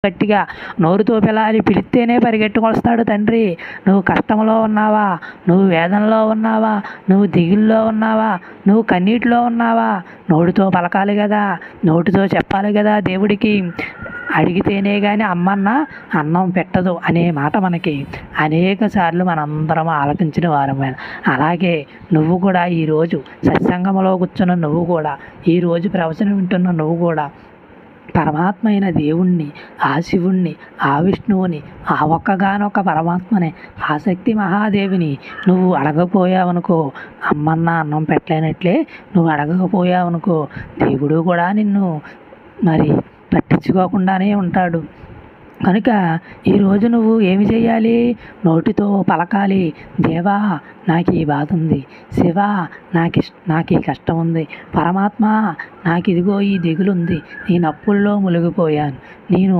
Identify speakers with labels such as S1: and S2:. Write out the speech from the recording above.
S1: గట్టిగా నోరుతో పిలాలి, పిలిస్తేనే పరిగెట్టుకొస్తాడు తండ్రి. నువ్వు కష్టంలో ఉన్నావా, నువ్వు వేదనలో ఉన్నావా, నువ్వు దిగుల్లో ఉన్నావా, నువ్వు కన్నీటిలో ఉన్నావా, నోటితో పలకాలి కదా, నోటితో చెప్పాలి కదా దేవుడికి. అడిగితేనే కానీ అమ్మన్న అన్నం పెట్టదు అనే మాట మనకి అనేక సార్లు మనందరం ఆలకించిన వారమే. అలాగే నువ్వు కూడా ఈరోజు సత్సంగంలో కూర్చున్న నువ్వు కూడా, ఈరోజు ప్రవచనం వింటున్న నువ్వు కూడా పరమాత్మ అయిన దేవుణ్ణి, ఆ శివుణ్ణి, ఆ విష్ణువుని, ఆ ఒక్కగానొక్క పరమాత్మని, ఆ శక్తి మహాదేవిని నువ్వు అడగపోయావనుకో, అమ్మన్న అన్నం పెట్టలేనట్లే నువ్వు అడగకపోయావనుకో, దేవుడు కూడా నిన్ను మరి పట్టించుకోకుండానే ఉంటాడు. కనుక ఈరోజు నువ్వు ఏమి చేయాలి? నోటితో పలకాలి, దేవా నాకు ఈ బాధ ఉంది, శివ నాకు ఈ కష్టం ఉంది, పరమాత్మ నాకు ఇదిగో ఈ దిగులు ఉంది, నేను అప్పుల్లో మునిగిపోయాను, నేను